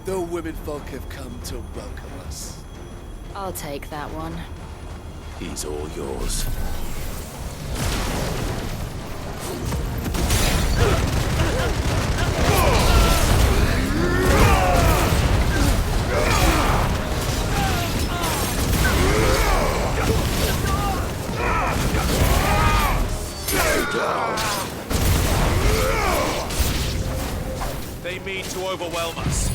The womenfolk have come to welcome us. I'll take that one. He's all yours. They mean to overwhelm us.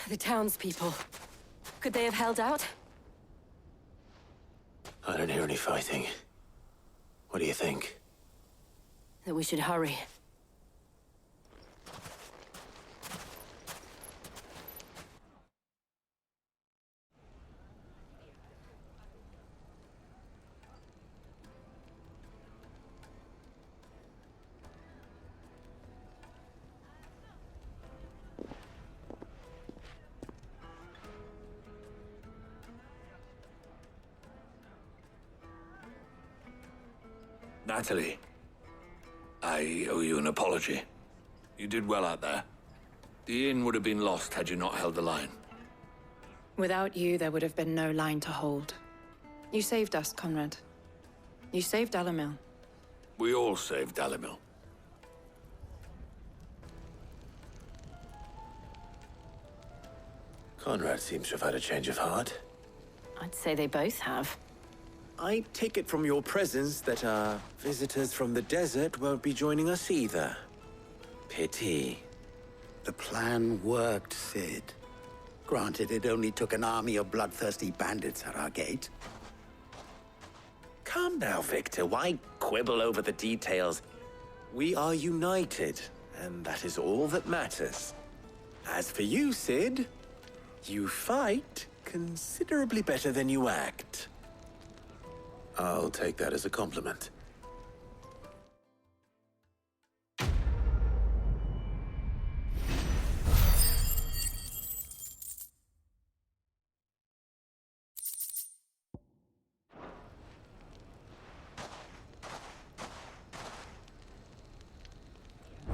The townspeople. Could they have held out? I don't hear any fighting. What do you think? That we should hurry. Natalie, I owe you an apology. You did well out there. The inn would have been lost had you not held the line. Without you, there would have been no line to hold. You saved us, Conrad. You saved Alamil. We all saved Alamil. Conrad seems to have had a change of heart. I'd say they both have. I take it from your presence that our visitors from the desert won't be joining us either. Pity. The plan worked, Sid. Granted, it only took an army of bloodthirsty bandits at our gate. Calm now, Victor. Why quibble over the details? We are united, and that is all that matters. As for you, Sid, you fight considerably better than you act. I'll take that as a compliment.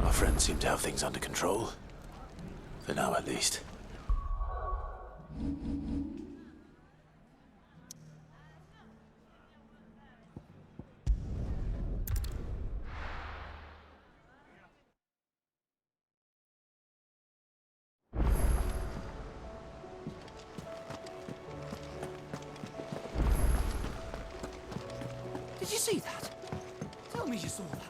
Our friends seem to have things under control. For now, at least. Did you see that? Tell me you saw that.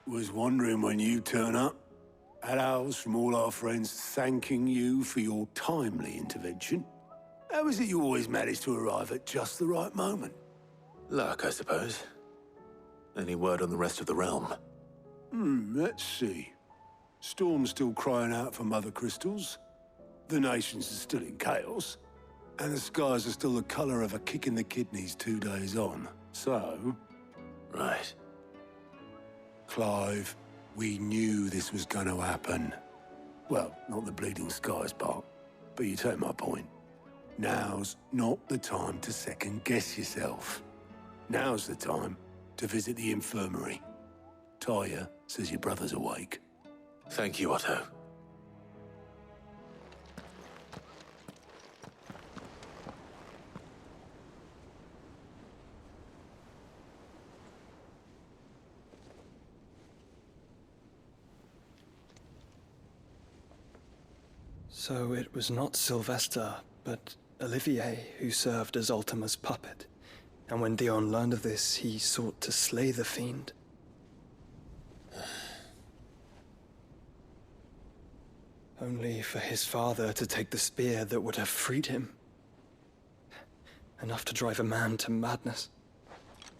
Was wondering when you turn up. Had owls from all our friends thanking you for your timely intervention. How is it you always manage to arrive at just the right moment? Luck, I suppose. Any word on the rest of the realm? Let's see. Storm's still crying out for mother crystals. The nations are still in chaos. And the skies are still the color of a kick in the kidneys 2 days on. So... Right. Clive, we knew this was going to happen. Well, not the bleeding skies part, but you take my point. Now's not the time to second-guess yourself. Now's the time to visit the infirmary. Tyre says your brother's awake. Thank you, Otto. So it was not Sylvester, but Olivier who served as Ultima's puppet. And when Dion learned of this, he sought to slay the fiend. Only for his father to take the spear that would have freed him. Enough to drive a man to madness.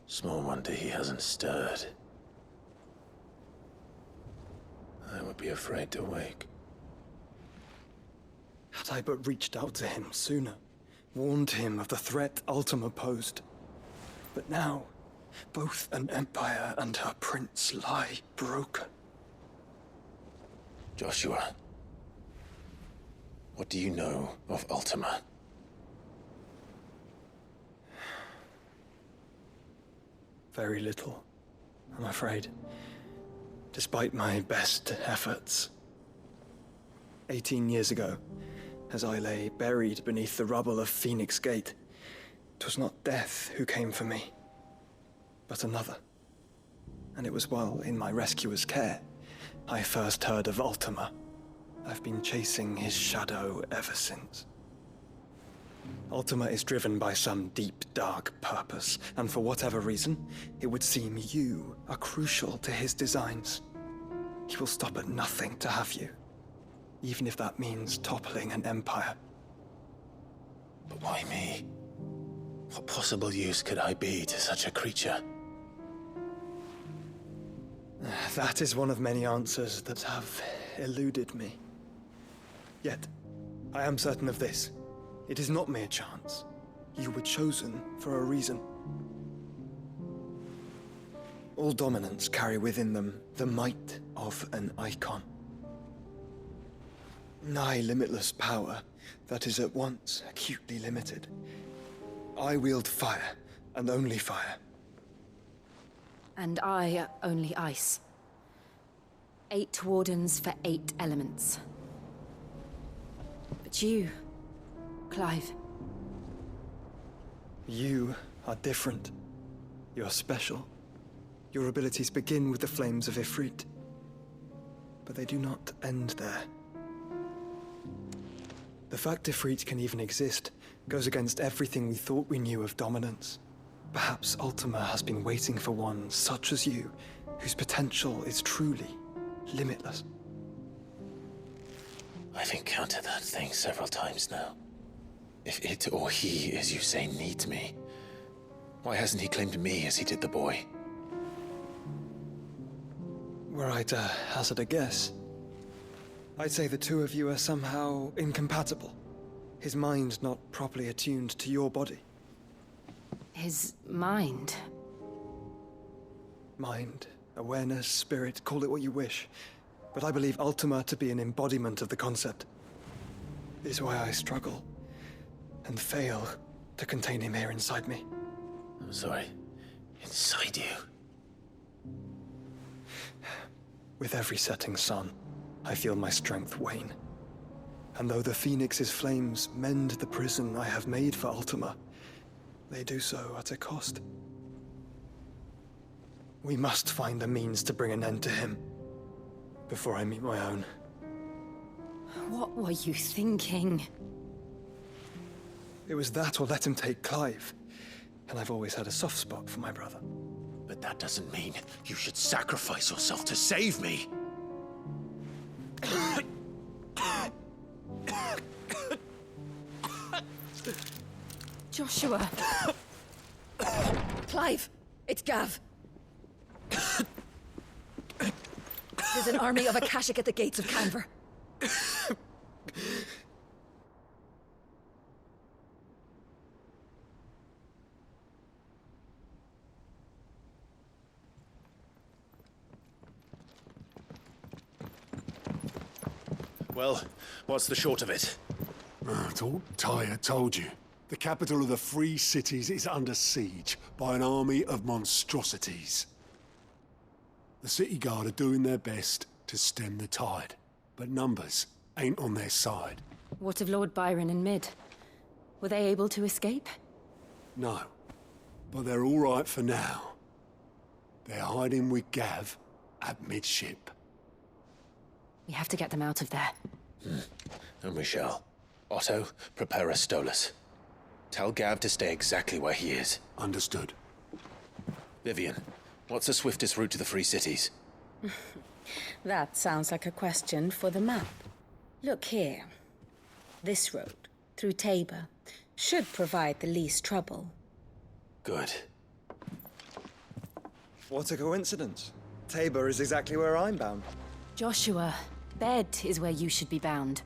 Small wonder he hasn't stirred. I would be afraid to wake. Had I but reached out to him sooner, warned him of the threat Ultima posed. But now, both an empire and her prince lie broken. Joshua, what do you know of Ultima? Very little, I'm afraid. Despite my best efforts. 18 years ago, as I lay buried beneath the rubble of Phoenix Gate, 'twas not death who came for me, but another. And it was while in my rescuer's care, I first heard of Ultima. I've been chasing his shadow ever since. Ultima is driven by some deep, dark purpose, and for whatever reason, it would seem you are crucial to his designs. He will stop at nothing to have you. Even if that means toppling an empire. But why me? What possible use could I be to such a creature? That is one of many answers that have eluded me. Yet, I am certain of this. It is not mere chance. You were chosen for a reason. All dominants carry within them the might of an icon. Nigh limitless power that is at once acutely limited. I wield fire, and only fire. And I only ice. 8 wardens for 8 elements. But you, Clive. You are different. You're special. Your abilities begin with the flames of Ifrit. But they do not end there. The fact Ifrit can even exist goes against everything we thought we knew of dominance. Perhaps Ultima has been waiting for one such as you, whose potential is truly limitless. I've encountered that thing several times now. If it or he, as you say, needs me, why hasn't he claimed me as he did the boy? Were I to hazard a guess, I'd say the two of you are somehow incompatible. His mind not properly attuned to your body. His mind? Mind, awareness, spirit, call it what you wish. But I believe Ultima to be an embodiment of the concept. It is why I struggle and fail to contain him here inside me. I'm sorry. Inside you? With every setting sun, I feel my strength wane. And though the Phoenix's flames mend the prison I have made for Ultima, they do so at a cost. We must find a means to bring an end to him before I meet my own. What were you thinking? It was that or let him take Clive. And I've always had a soft spot for my brother. But that doesn't mean you should sacrifice yourself to save me. Joshua! Clive! It's Gav! There's an army of Akashic at the gates of Canver. Well, what's the short of it? I thought Tyre told you. The capital of the Free Cities is under siege by an army of monstrosities. The city guard are doing their best to stem the tide, but numbers ain't on their side. What of Lord Byron and Mid? Were they able to escape? No, but they're all right for now. They're hiding with Gav at midship. We have to get them out of there. And we shall. Otto, prepare a Stolas. Tell Gav to stay exactly where he is. Understood. Vivian, what's the swiftest route to the Free Cities? That sounds like a question for the map. Look here. This road, through Tabor, should provide the least trouble. Good. What a coincidence. Tabor is exactly where I'm bound. Joshua, bed is where you should be bound.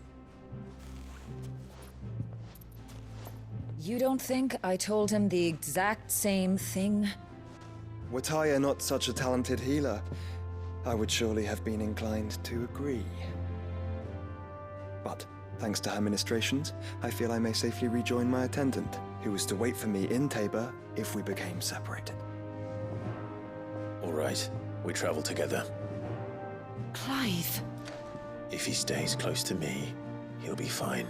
You don't think I told him the exact same thing? Were Tyre not such a talented healer, I would surely have been inclined to agree. But, thanks to her ministrations, I feel I may safely rejoin my attendant, who was to wait for me in Tabor if we became separated. All right, we travel together. Clive! If he stays close to me, he'll be fine.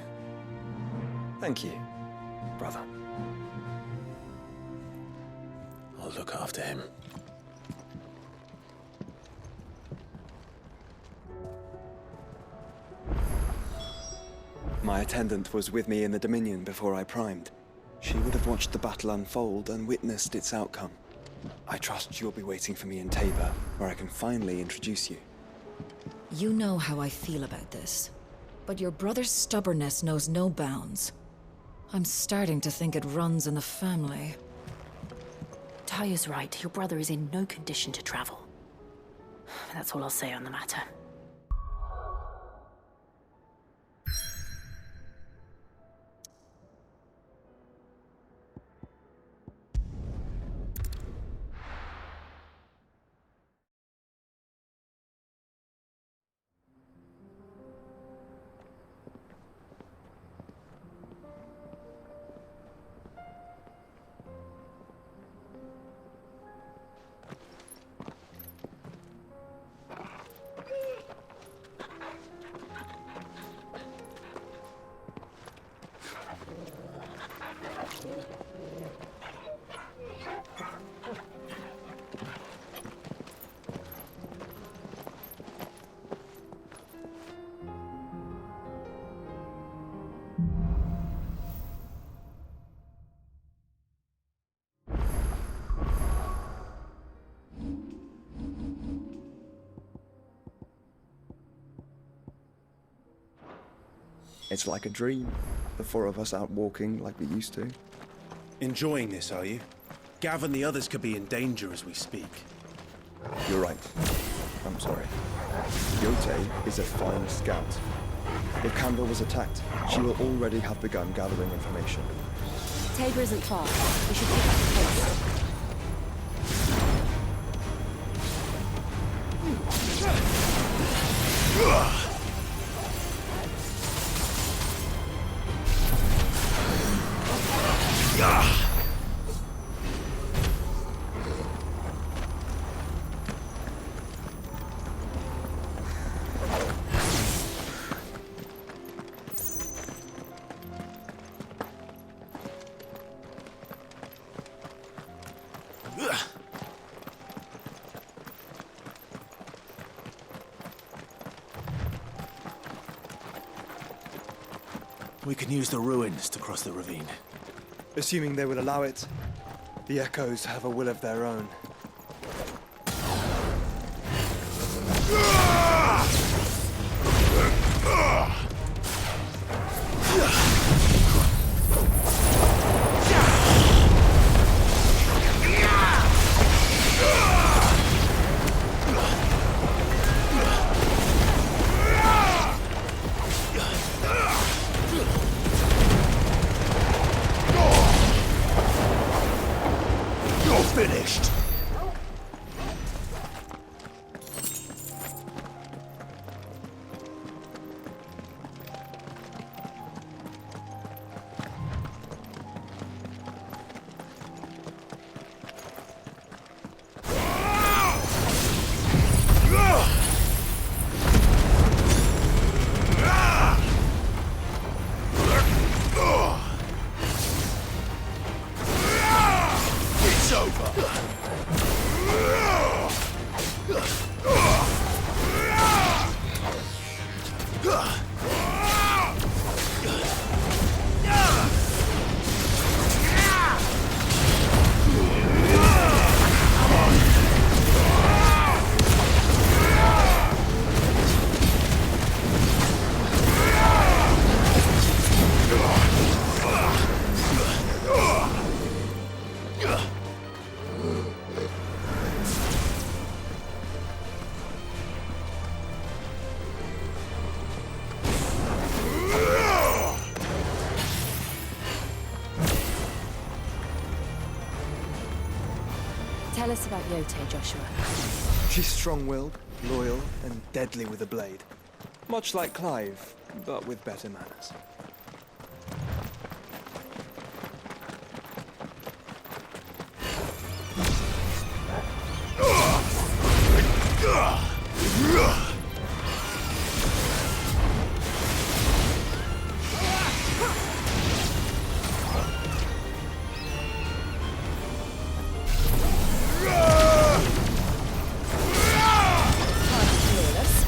Thank you, brother. I'll look after him. My attendant was with me in the Dominion before I primed. She would have watched the battle unfold and witnessed its outcome. I trust you'll be waiting for me in Tabor, where I can finally introduce you. You know how I feel about this, but your brother's stubbornness knows no bounds. I'm starting to think it runs in the family. Tyre's right. Your brother is in no condition to travel. That's all I'll say on the matter. It's like a dream. The four of us out walking like we used to. Enjoying this, are you? Gav and the others could be in danger as we speak. You're right. I'm sorry. Yote is a fine scout. If Campbell was attacked, she will already have begun gathering information. Tabor isn't far. We should pick up the pace. We can use the ruins to cross the ravine. Assuming they will allow it, the Echoes have a will of their own. Finished! It's over! Tell us about Yote, Joshua. She's strong-willed, loyal, and deadly with a blade. Much like Clive, but with better manners.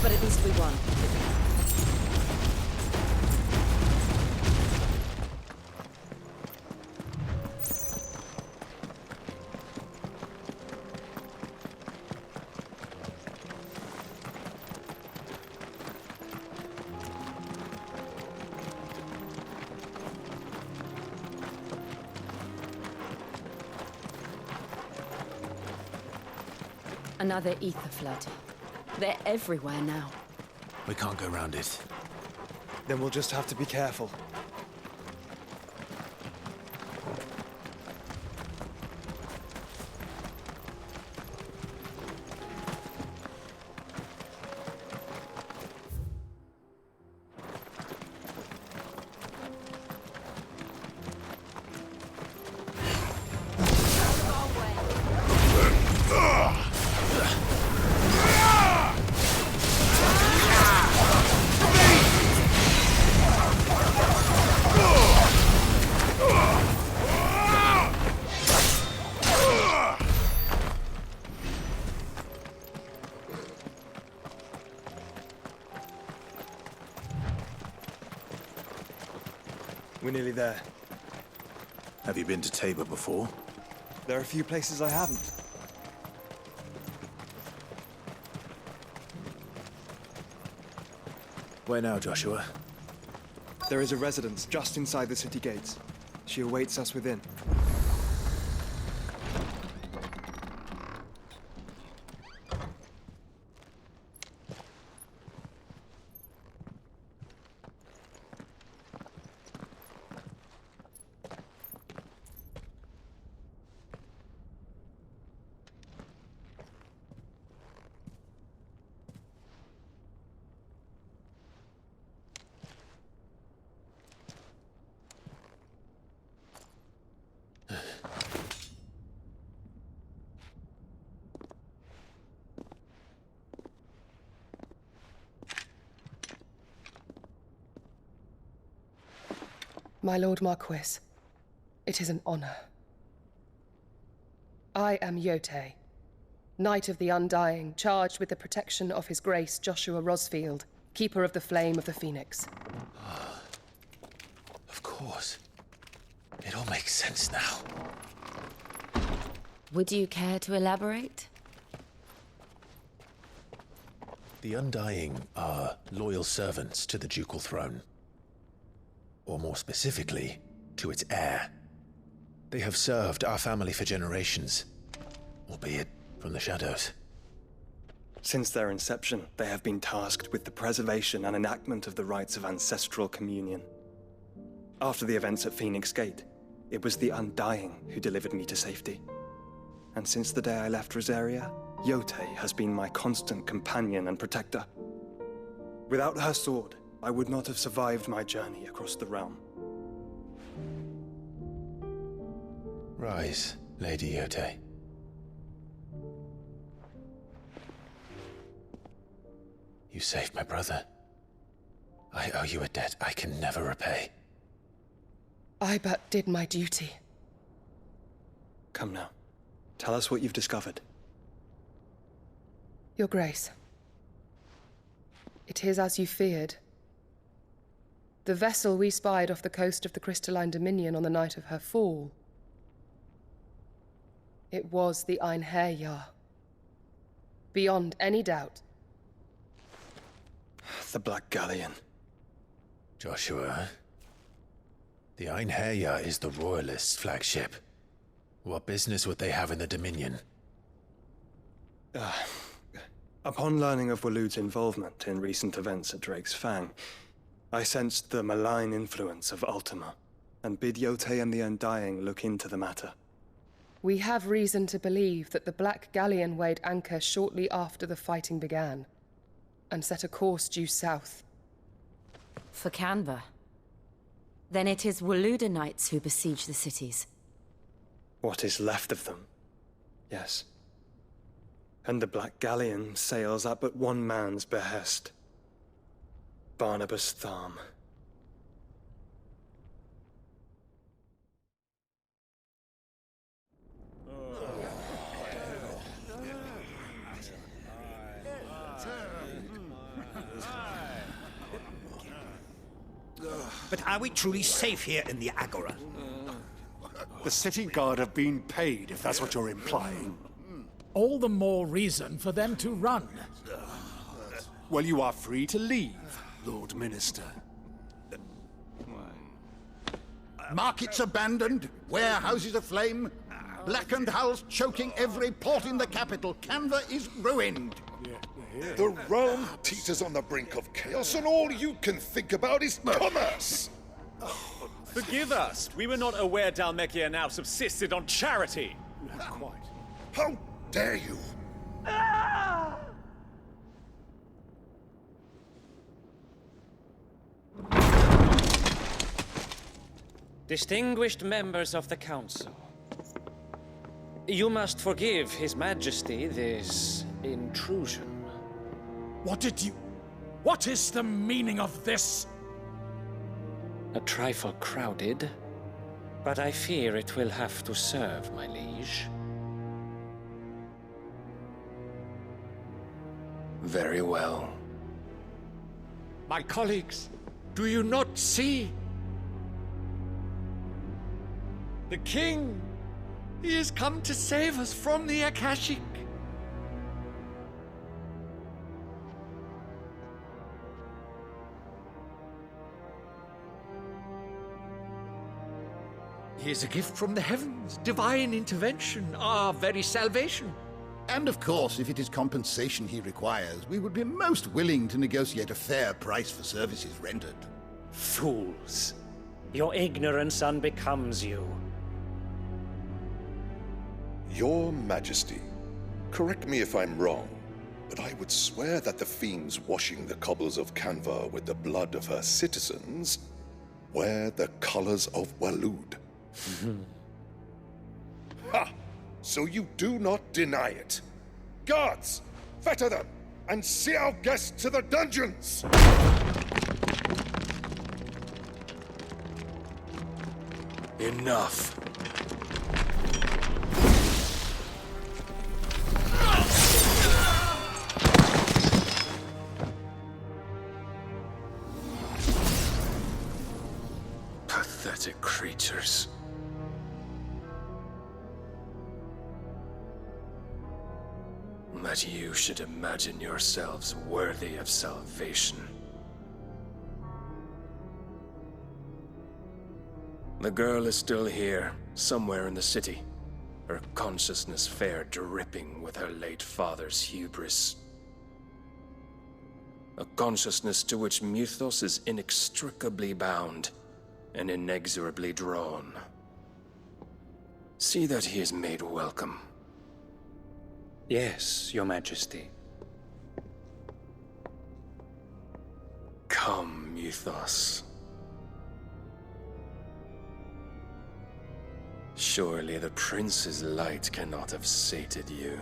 But at least we won. Another ether flood. They're everywhere now. We can't go round it. Then we'll just have to be careful. We're nearly there. Have you been to Tabor before? There are a few places I haven't. Where now, Joshua? There is a residence just inside the city gates. She awaits us within. My Lord Marquis, it is an honor. I am Yote, Knight of the Undying, charged with the protection of His Grace Joshua Rosfield, Keeper of the Flame of the Phoenix. Of course. It all makes sense now. Would you care to elaborate? The Undying are loyal servants to the ducal throne. Or more specifically, to its heir. They have served our family for generations, albeit from the shadows. Since their inception, they have been tasked with the preservation and enactment of the rites of ancestral communion. After the events at Phoenix Gate, it was the Undying who delivered me to safety. And since the day I left Rosaria, Yote has been my constant companion and protector. Without her sword, I would not have survived my journey across the realm. Rise, Lady Yote. You saved my brother. I owe you a debt I can never repay. I but did my duty. Come now. Tell us what you've discovered. Your Grace. It is as you feared. The vessel we spied off the coast of the Crystalline Dominion on the night of her fall. It was the Einherjar. Beyond any doubt. The Black Galleon. Joshua, the Einherjar is the Royalists' flagship. What business would they have in the Dominion? Upon learning of Waloed's involvement in recent events at Drake's Fang, I sensed the malign influence of Ultima, and bid Yote and the Undying look into the matter. We have reason to believe that the Black Galleon weighed anchor shortly after the fighting began, and set a course due south. For Canva. Then it is Waloeda Knights who besiege the cities. What is left of them? Yes. And the Black Galleon sails at but one man's behest. Barnabas Tharm. But are we truly safe here in the Agora? The city guard have been paid, if that's what you're implying. All the more reason for them to run. Well, you are free to leave, Lord Minister. Markets abandoned, warehouses aflame, blackened hulls choking every port in the capital. Canva is ruined. The realm teeters on the brink of chaos, and all you can think about is commerce! Forgive us! We were not aware Dhalmekia now subsisted on charity! Not quite. How dare you! Distinguished members of the Council, you must forgive His Majesty this intrusion. What is the meaning of this? A trifle crowded, but I fear it will have to serve, my liege. Very well. My colleagues, do you not see? The king! He has come to save us from the Akashic! He is a gift from the heavens, divine intervention, our very salvation. And of course, if it is compensation he requires, we would be most willing to negotiate a fair price for services rendered. Fools. Your ignorance unbecomes you. Your Majesty, correct me if I'm wrong, but I would swear that the fiends washing the cobbles of Canva with the blood of her citizens wear the colors of Waloed. Ha! So you do not deny it. Guards, fetter them, and see our guests to the dungeons! Enough. Pathetic creatures. That you should imagine yourselves worthy of salvation. The girl is still here, somewhere in the city, her consciousness fair dripping with her late father's hubris. A consciousness to which Mythos is inextricably bound and inexorably drawn. See that he is made welcome. Yes, Your Majesty. Come, Mythos. Surely the prince's light cannot have sated you.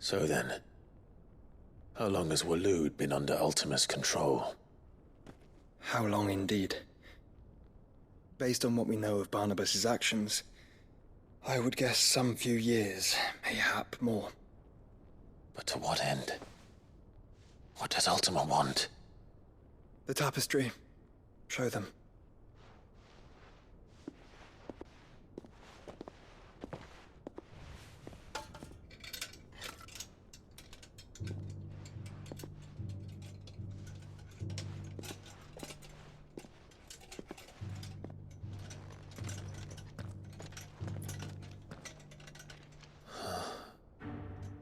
So then, how long has Waloed been under Ultima's control? How long indeed? Based on what we know of Barnabas's actions, I would guess some few years, mayhap more. But to what end? What does Ultima want? The tapestry. Show them.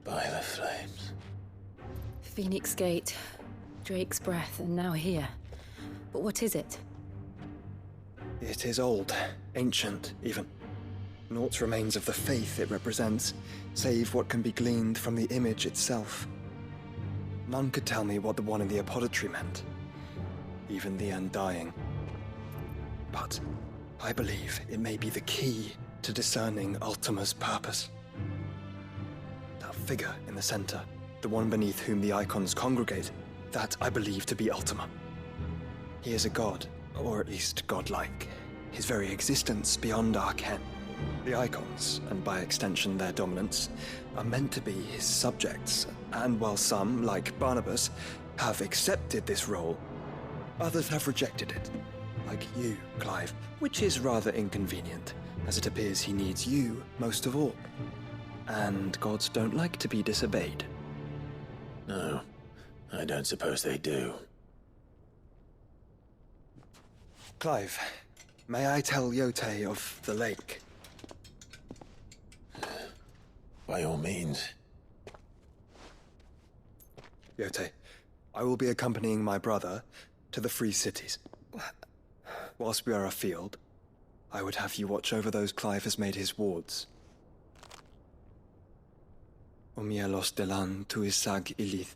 By the flames. Phoenix Gate, Drake's Breath, and now here. But what is it? It is old, ancient, even. Naught remains of the faith it represents, save what can be gleaned from the image itself. None could tell me what the one in the apothecary meant, even the Undying. But I believe it may be the key to discerning Ultima's purpose. That figure in the center, the one beneath whom the icons congregate, that I believe to be Ultima. He is a god, or at least godlike, his very existence beyond our ken. The icons, and by extension their dominance, are meant to be his subjects, and while some, like Barnabas, have accepted this role, others have rejected it. Like you, Clive, which is rather inconvenient, as it appears he needs you most of all. And gods don't like to be disobeyed. No, I don't suppose they do. Clive, may I tell Yote of the lake? By all means. Yote, I will be accompanying my brother to the Free Cities. Whilst we are afield, I would have you watch over those Clive has made his wards. Umielos delan tuisag ilith.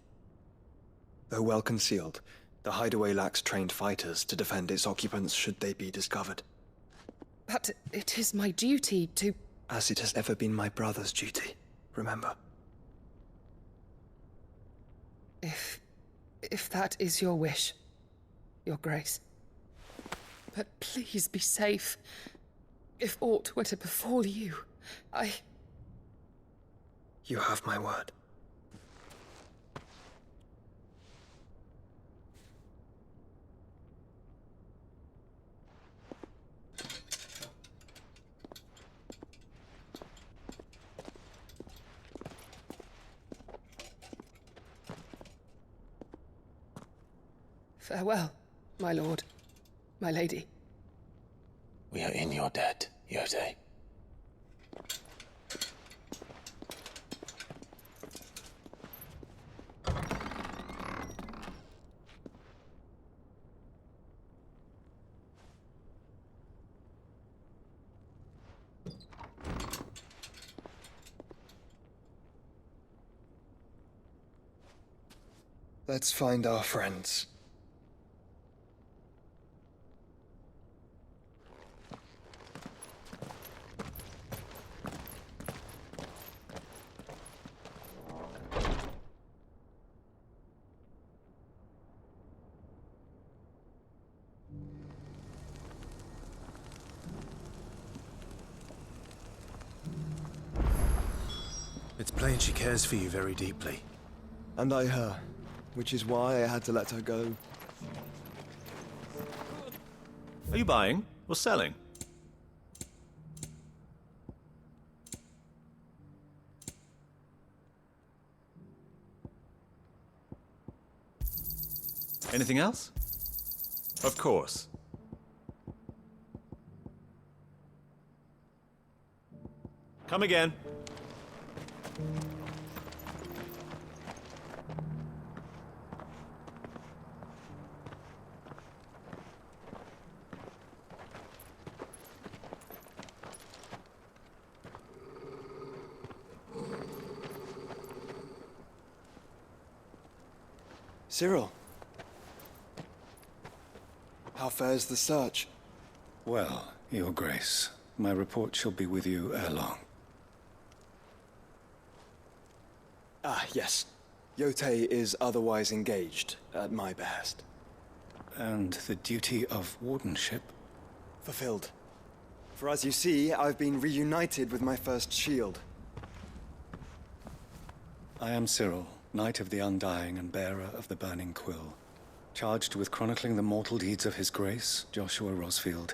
Though well concealed, the hideaway lacks trained fighters to defend its occupants should they be discovered. But it is my duty to... As it has ever been my brother's duty, remember. If that is your wish, Your Grace. But please be safe. If aught were to befall you, You have my word. Farewell, my lord, my lady. We are in your debt, Yotei. Let's find our friends. It's plain she cares for you very deeply. And I her, which is why I had to let her go. Are you buying or selling? Anything else? Of course. Come again. Cyril. How fares the search? Well, Your Grace, my report shall be with you ere long. Ah, yes. Yotei is otherwise engaged, at my behest. And the duty of wardenship? Fulfilled. For as you see, I've been reunited with my first shield. I am Cyril, Knight of the Undying and bearer of the Burning Quill, charged with chronicling the mortal deeds of His Grace, Joshua Rosfield,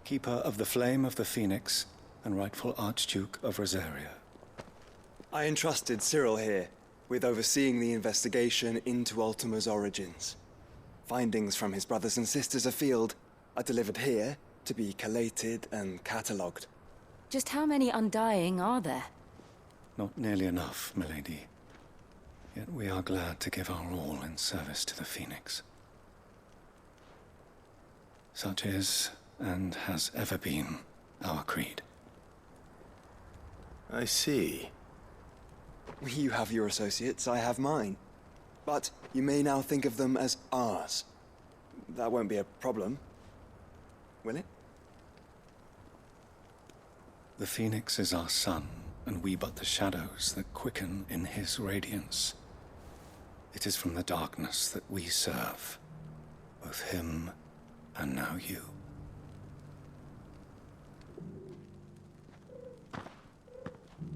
Keeper of the Flame of the Phoenix, and rightful Archduke of Rosaria. I entrusted Cyril here with overseeing the investigation into Ultima's origins. Findings from his brothers and sisters afield are delivered here to be collated and catalogued. Just how many Undying are there? Not nearly enough, milady. Yet we are glad to give our all in service to the Phoenix. Such is, and has ever been, our creed. I see. You have your associates, I have mine. But you may now think of them as ours. That won't be a problem, will it? The Phoenix is our sun, and we but the shadows that quicken in his radiance. It is from the darkness that we serve, both him and now you.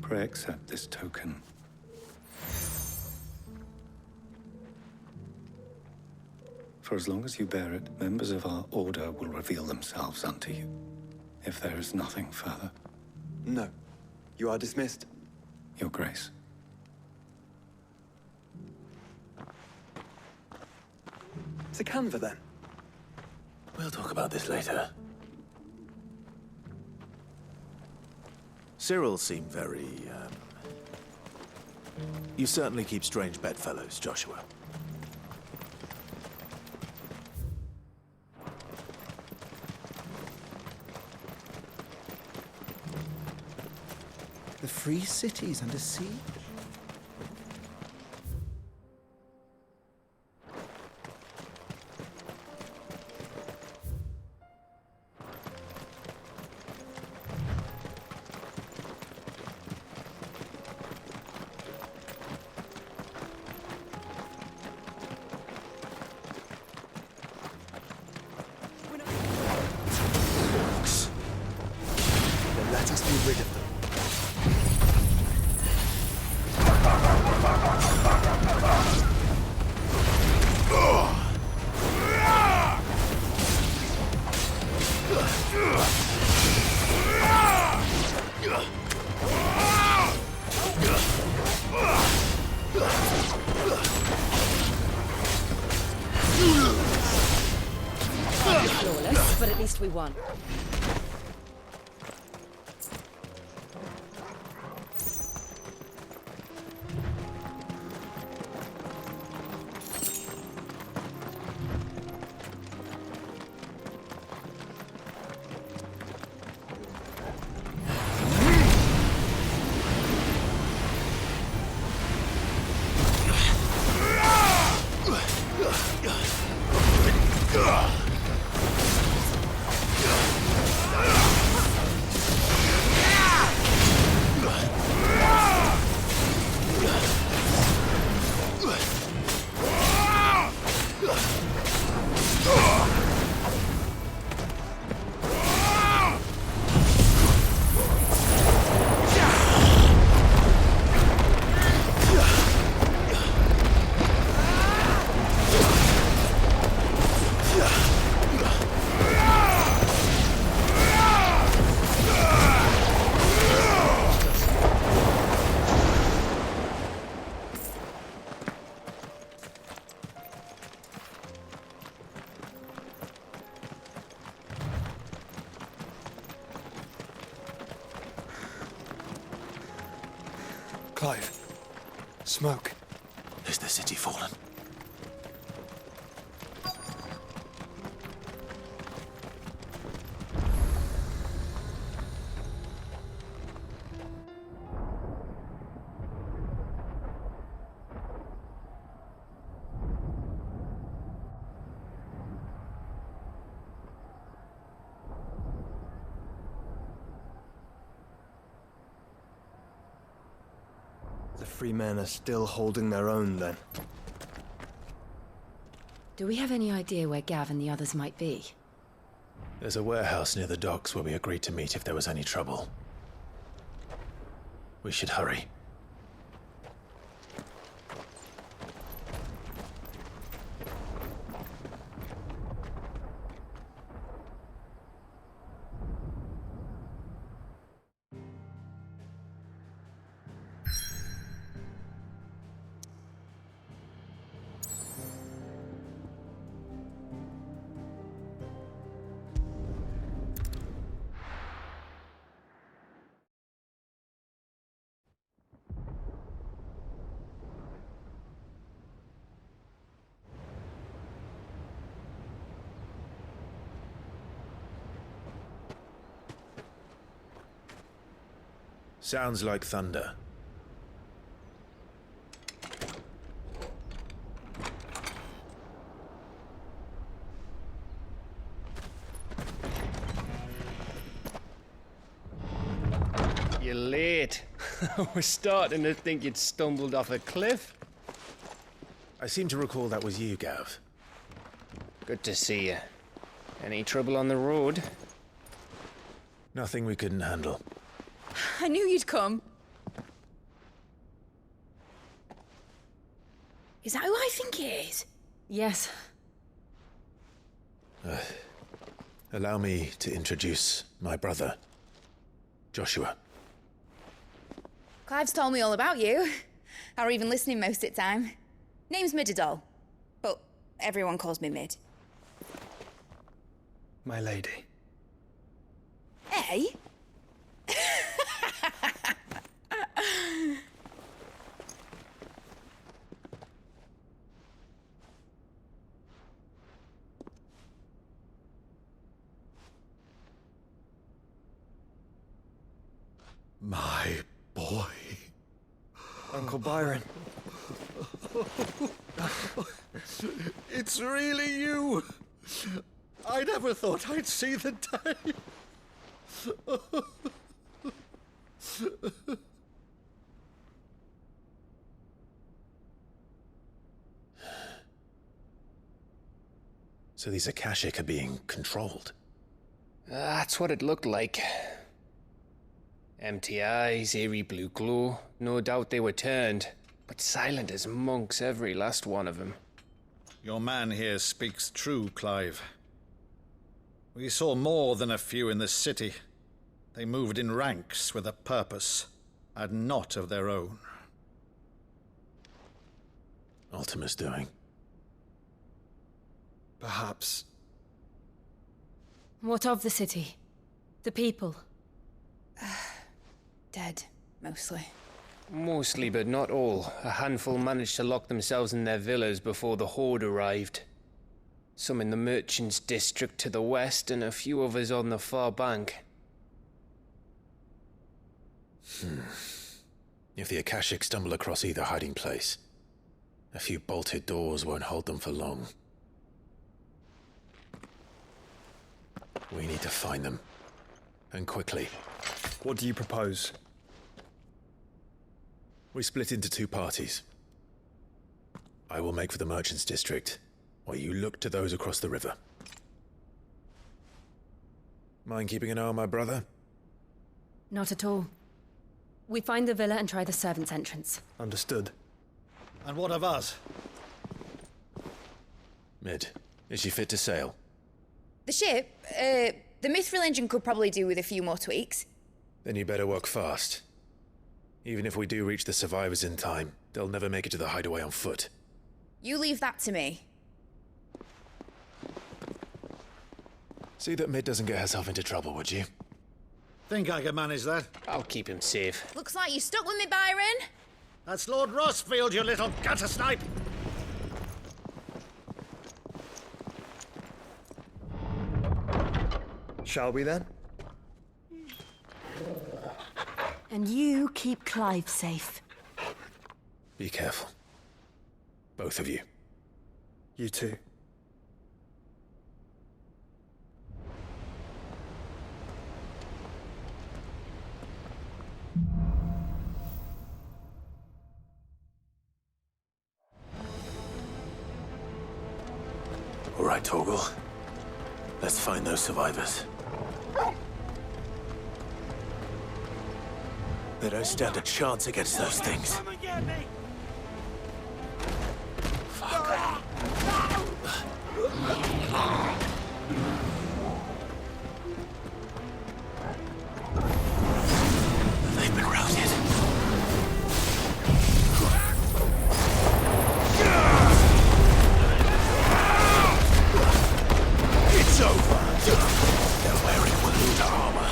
Pray accept this token. For as long as you bear it, members of our order will reveal themselves unto you. If there is nothing further. No. You are dismissed. Your Grace. To Canva, then. We'll talk about this later. Cyril seemed very, You certainly keep strange bedfellows, Joshua. The free city's under siege? Then let us be rid of them. quite flawless, but at least we won. Clive. Smoke. Is the city fallen? The free men are still holding their own, then. Do we have any idea where Gav and the others might be? There's a warehouse near the docks where we agreed to meet if there was any trouble. We should hurry. Sounds like thunder. You're late. We're starting to think you'd stumbled off a cliff. I seem to recall that was you, Gav. Good to see you. Any trouble on the road? Nothing we couldn't handle. I knew you'd come. Is that who I think it is? Yes. Allow me to introduce my brother, Joshua. Clive's told me all about you. Or even listening most of the time. Name's Midadol, but everyone calls me Mid. My lady. Eh? My boy. Uncle Byron. It's really you. I never thought I'd see the day. So these Akashic are being controlled? That's what it looked like. Empty eyes, eerie blue glow. No doubt they were turned, but silent as monks, every last one of them. Your man here speaks true, Clive. We saw more than a few in the city. They moved in ranks with a purpose, and not of their own. Ultima's doing. Perhaps What of the city? The people? Dead, mostly. Mostly, but not all. A handful managed to lock themselves in their villas before the Horde arrived. Some in the Merchants' District to the west, and a few others on the far bank. If the Akashic stumble across either hiding place, a few bolted doors won't hold them for long. We need to find them. And quickly. What do you propose? We split into two parties. I will make for the Merchants' District, while you look to those across the river. Mind keeping an eye on my brother? Not at all. We find the villa and try the servants' entrance. Understood. And what of us? Mid, is she fit to sail? The ship, the Mithril engine could probably do with a few more tweaks. Then you better work fast. Even if we do reach the survivors in time, they'll never make it to the hideaway on foot. You leave that to me. See that Mid doesn't get herself into trouble, would you? Think I can manage that? I'll keep him safe. Looks like you stuck with me, Byron. That's Lord Rossfield, you little gutter snipe! Shall we then? And you keep Clive safe. Be careful. Both of you. You too. All right, Torgal. Let's find those survivors. They don't stand a chance against those things. They've been routed. It's over. They're wearing Waluda armor.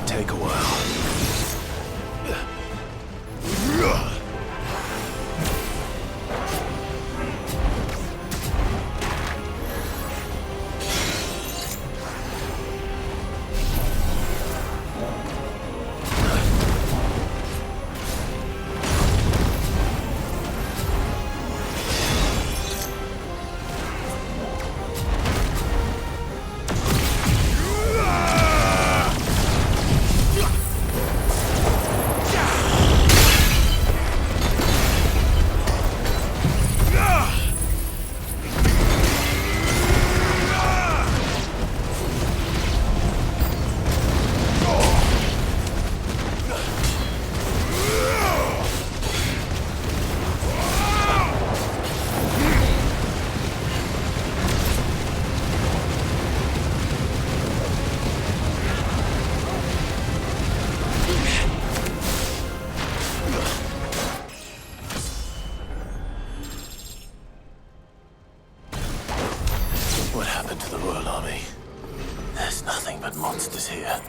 Take a while. happened to the Royal Army? There's nothing but monsters here.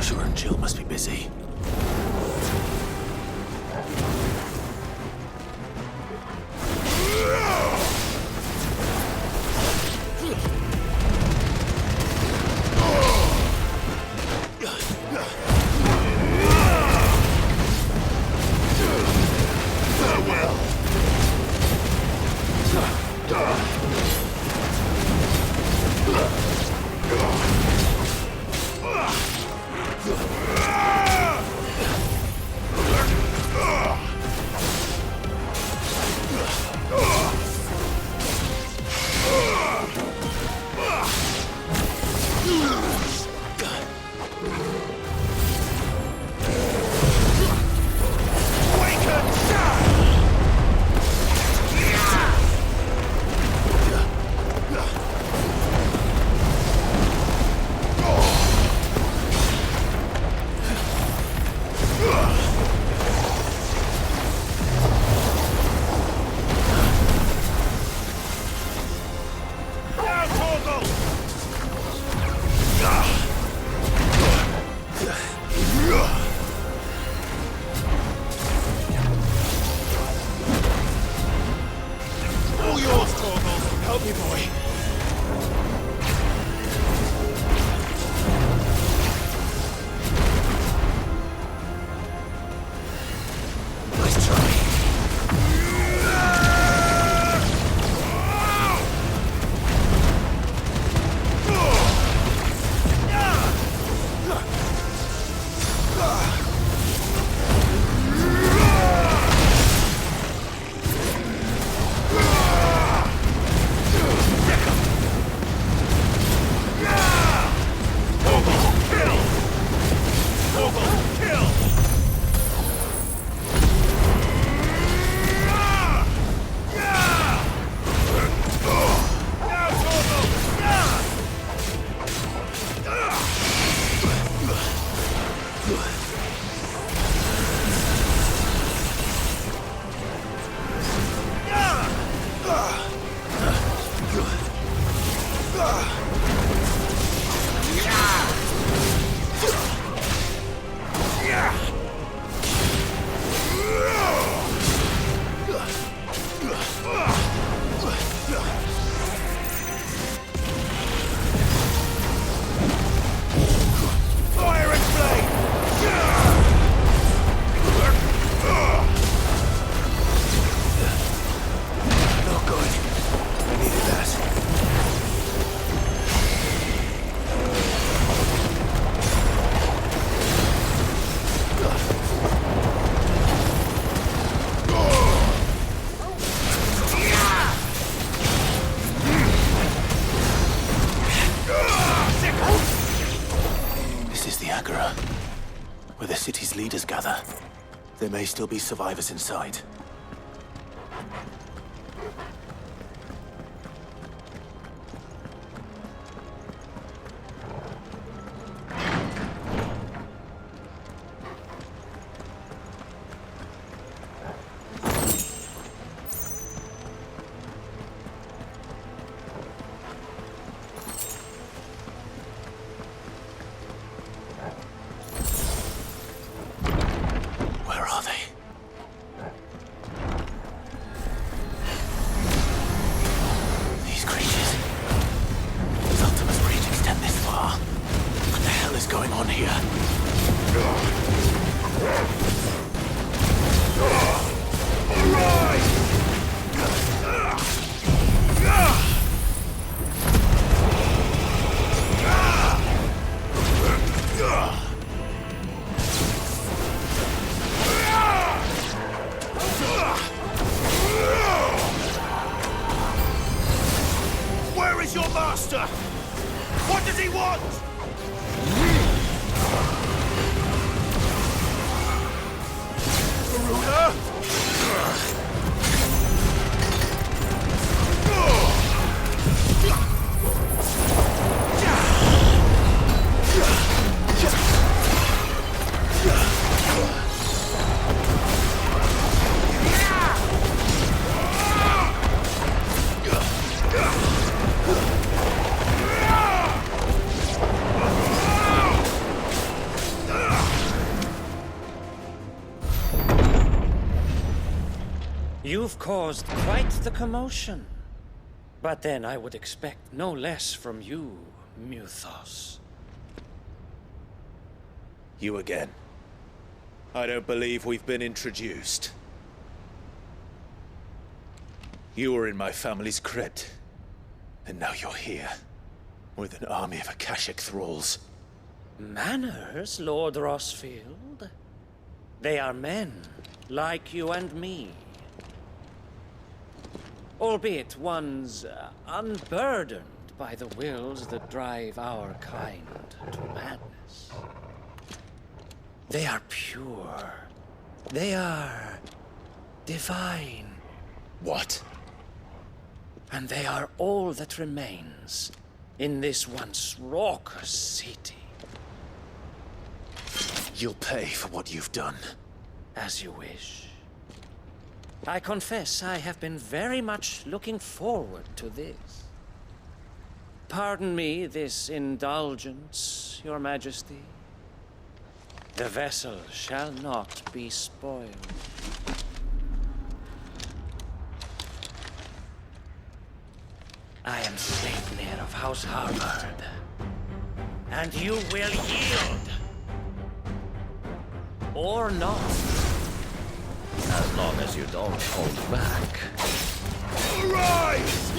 Joshua and Jill must be busy. leaders gather, there may still be survivors inside. Where are they? These creatures. Does Ultima's reach extend this far? What the hell is going on here? Where is your master? What does he want? Varuna? You've caused quite the commotion. But then I would expect no less from you, Muthos. You again. I don't believe we've been introduced. You were in my family's crypt, and now you're here, with an army of Akashic thralls. Manners, Lord Rosfield? They are men, like you and me. Albeit ones unburdened by the wills that drive our kind to madness. They are pure. They are divine. What? And they are all that remains in this once raucous city. You'll pay for what you've done. As you wish. I confess I have been very much looking forward to this. Pardon me this indulgence, Your Majesty. The vessel shall not be spoiled. I am Sleipnir of House Harvard, and you will yield. Or not. As long as you don't hold back. Arise!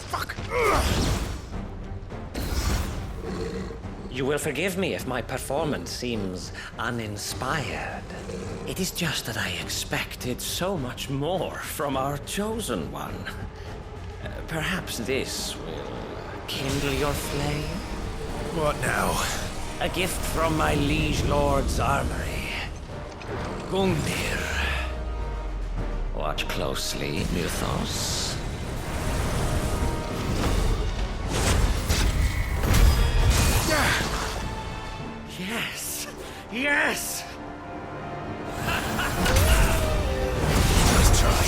Fuck! You will forgive me if my performance seems uninspired. It is just that I expected so much more from our chosen one. Perhaps this will kindle your flame? What now? A gift from my liege lord's armory. Gungnir. Watch closely, Mythos. Yes! Yes! Nice try.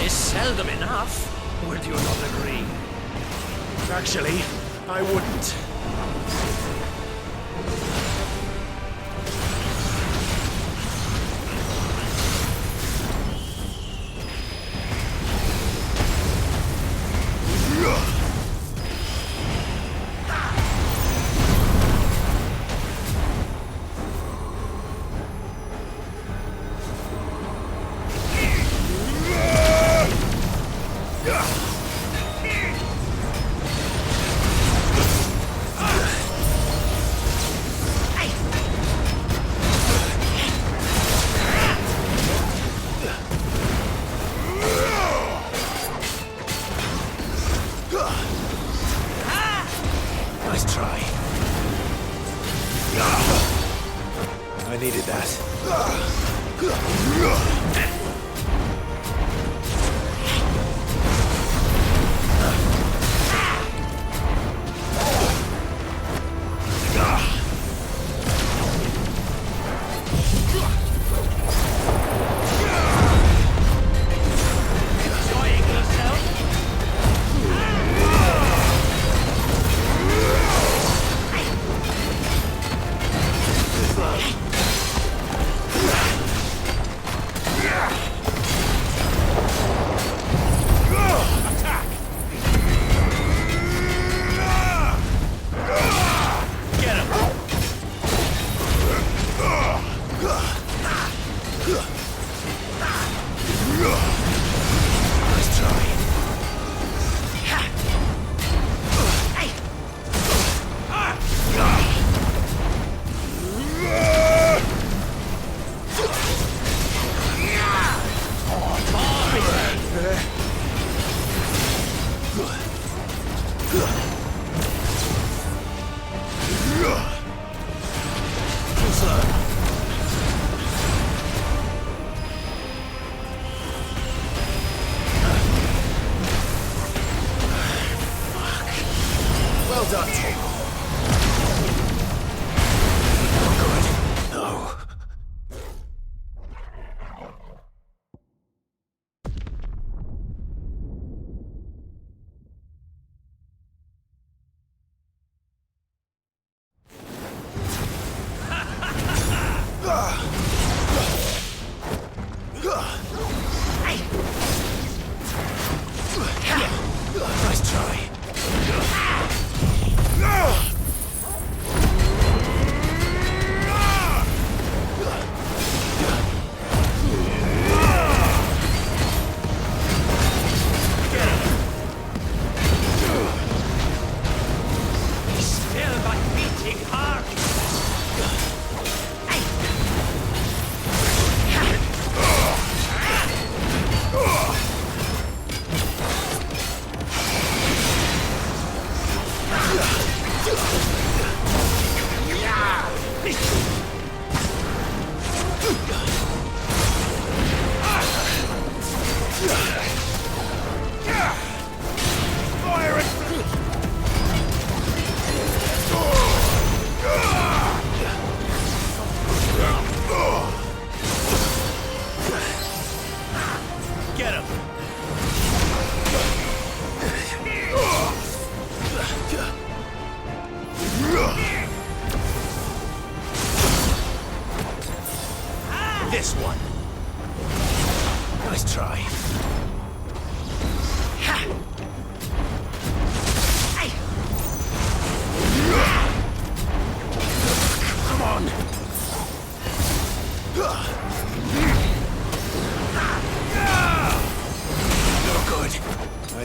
Seldom enough, would you not agree? Actually, I wouldn't. Nice try. I needed that. Well done, table. Good. No.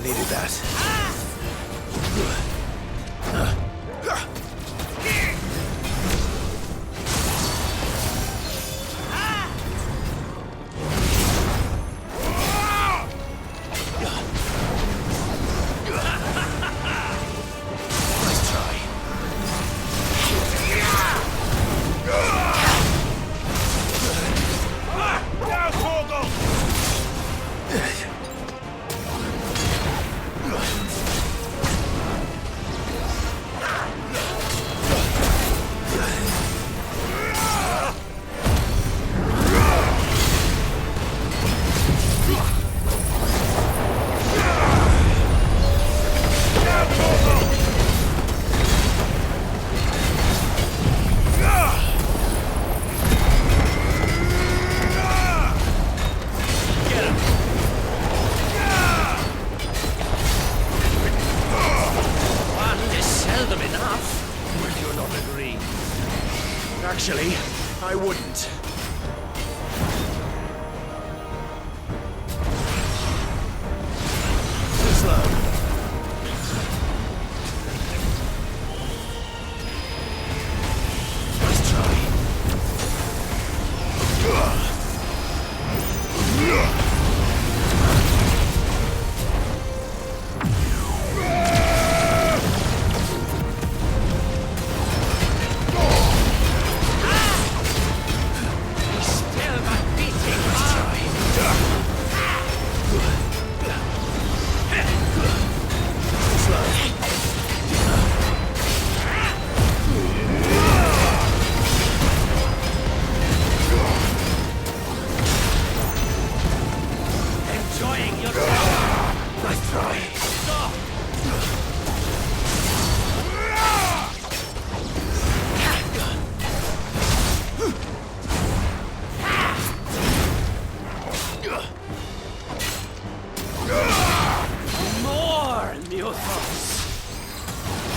needed that. Actually, I wouldn't. Too slow. Nice try.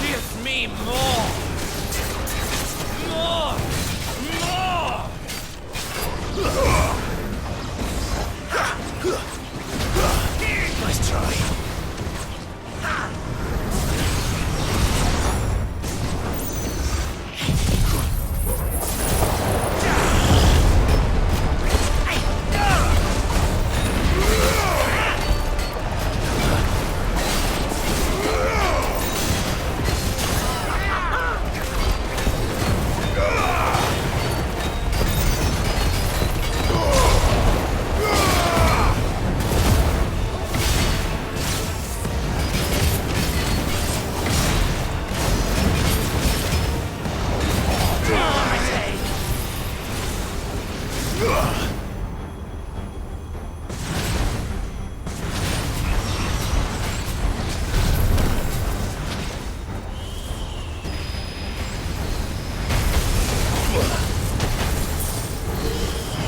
Give me more! More! More! Nice try.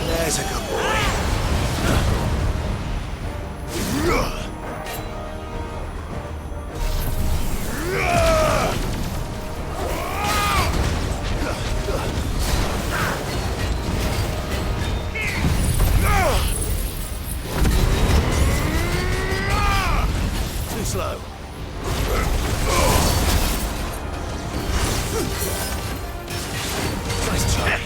There's a good boy. Too slow. Nice try.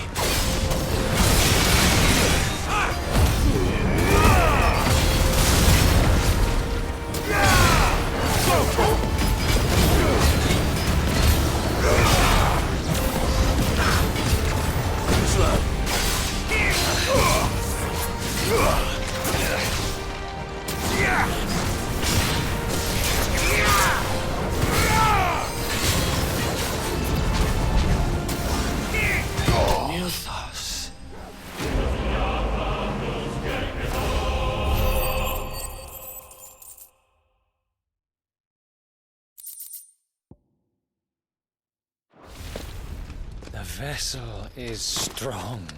The vessel is strong.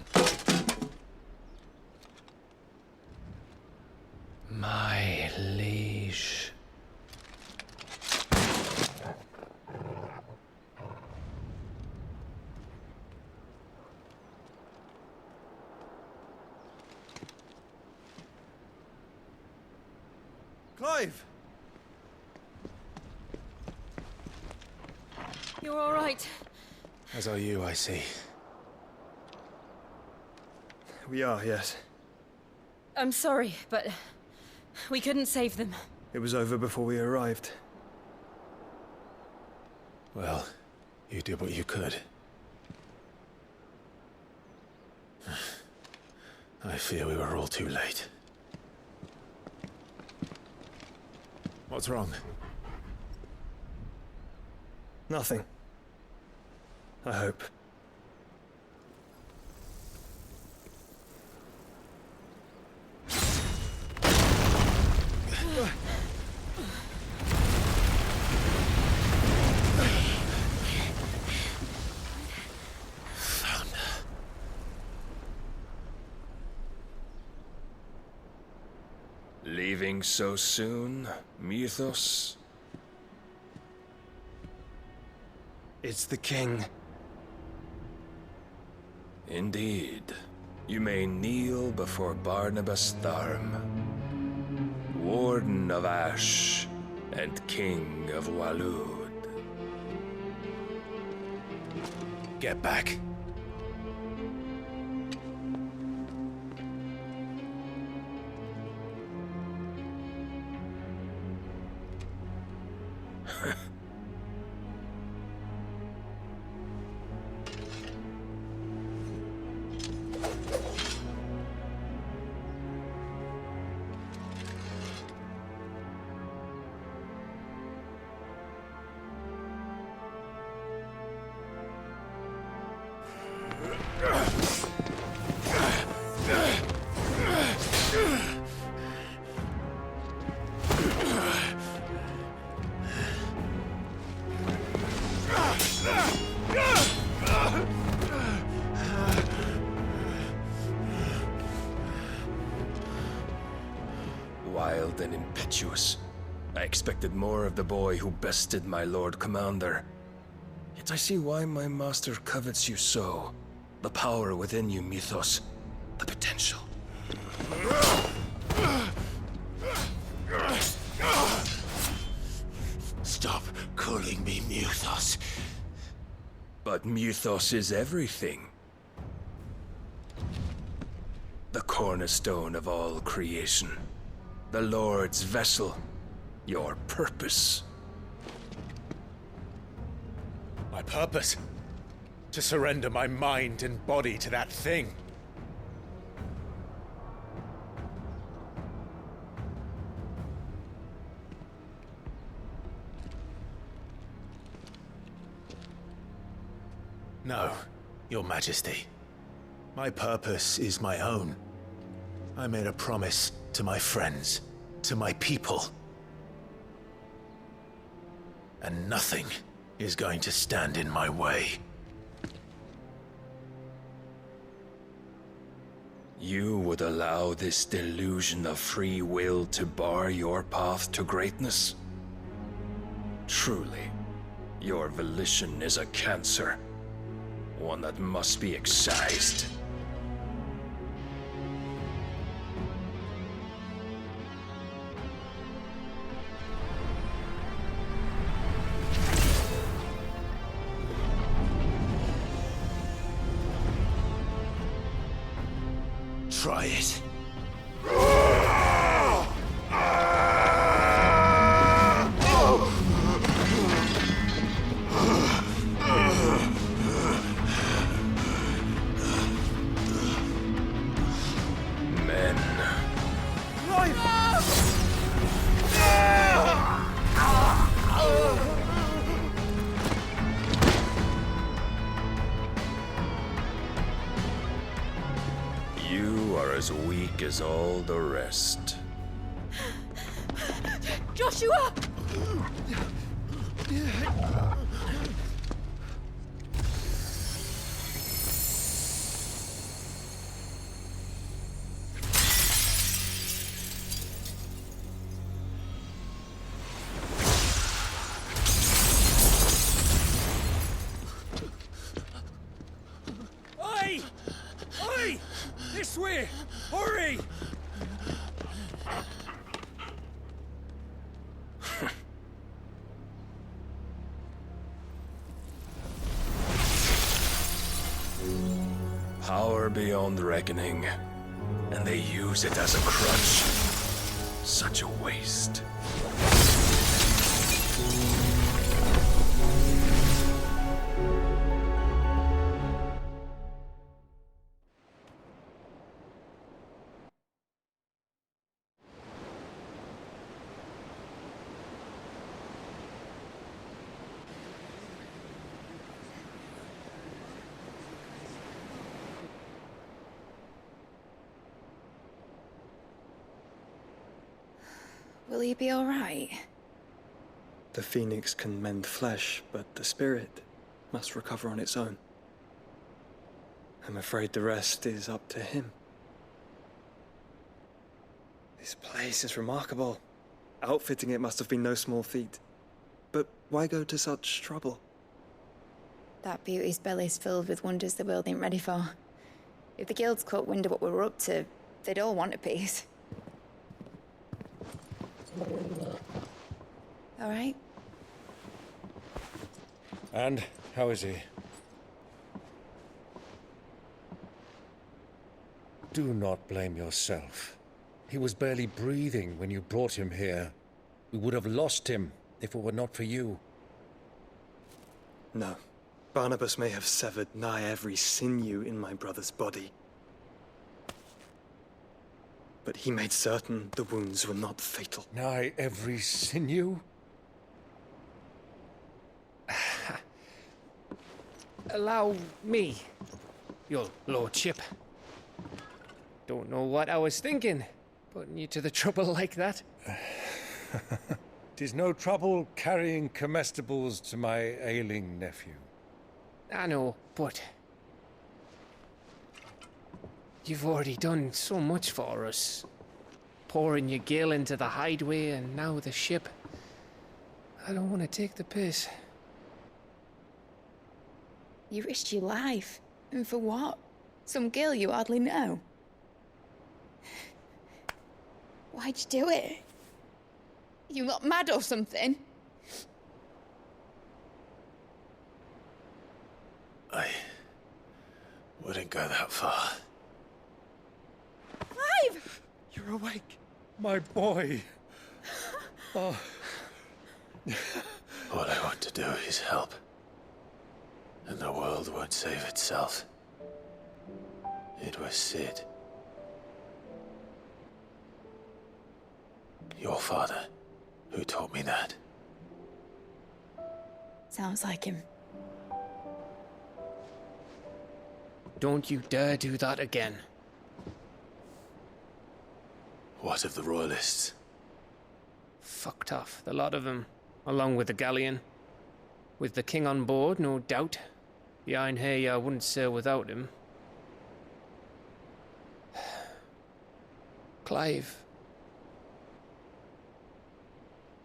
My liege. Clive! You're all right. As are you, I see. We are, yes. I'm sorry, but we couldn't save them. It was over before we arrived. Well, you did what you could. I fear we were all too late. What's wrong? Nothing. I hope. Leaving so soon, Mythos? It's the king. Indeed. You may kneel before Barnabas Tharm, Warden of Ash and King of Walud. Get back. Wild and impetuous. I expected more of the boy who bested my Lord Commander. Yet I see why my master covets you so. The power within you, Mythos. The potential. Stop calling me Mythos. But Mythos is everything. The cornerstone of all creation. The Lord's vessel. Your purpose. My purpose? To surrender my mind and body to that thing. No, Your Majesty. My purpose is my own. I made a promise to my friends, to my people. And nothing is going to stand in my way. You would allow this delusion of free will to bar your path to greatness? Truly, your volition is a cancer. One that must be excised. Try it. Men. You are as weak as all the rest. Joshua! Oi! Oi! This way! Hurry! Power beyond reckoning. And they use it as a crutch. Such a waste. Will he be all right? The phoenix can mend flesh, but the spirit must recover on its own. I'm afraid the rest is up to him. This place is remarkable. Outfitting it must have been no small feat. But why go to such trouble? That beauty's belly's filled with wonders the world ain't ready for. If the guilds caught wind of what we were up to, they'd all want a piece. All right? And how is he? Do not blame yourself. He was barely breathing when you brought him here. We would have lost him if it were not for you. No. Barnabas may have severed nigh every sinew in my brother's body. But he made certain the wounds were not fatal. Nigh every sinew? Allow me, your lordship. Don't know what I was thinking, putting you to the trouble like that. 'Tis no trouble carrying comestibles to my ailing nephew. I know, but you've already done so much for us. Pouring your gil into the hideaway and now the ship. I don't want to take the piss. You risked your life. And for what? Some girl you hardly know. Why'd you do it? You not mad or something? I wouldn't go that far. Clive! You're awake, my boy. Oh. All I want to do is help. And the world won't save itself. It was Sid. Your father, who taught me that. Sounds like him. Don't you dare do that again. What of the Royalists? Fucked off, the lot of them, along with the galleon. With the king on board, no doubt. The Iron Hair wouldn't sail without him. Clive.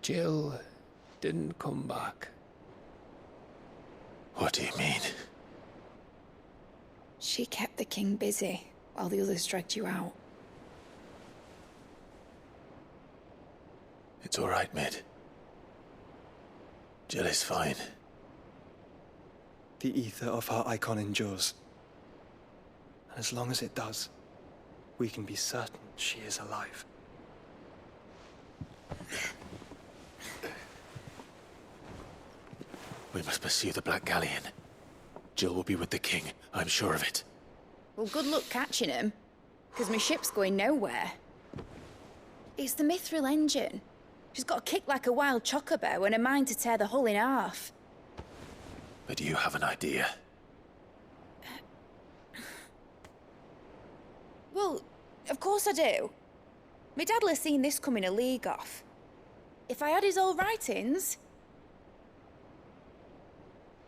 Jill didn't come back. What do you mean? She kept the king busy while the others dragged you out. It's all right, Mid. Jill is fine. The ether of her icon endures. And as long as it does, we can be certain she is alive. We must pursue the Black Galleon. Jill will be with the king, I'm sure of it. Well, good luck catching him, because my ship's going nowhere. It's the Mithril engine. She's got a kick like a wild chocobo and a mind to tear the hull in half. But do you have an idea? Well, of course I do. My dad'll have seen this coming a league off. If I had his old writings...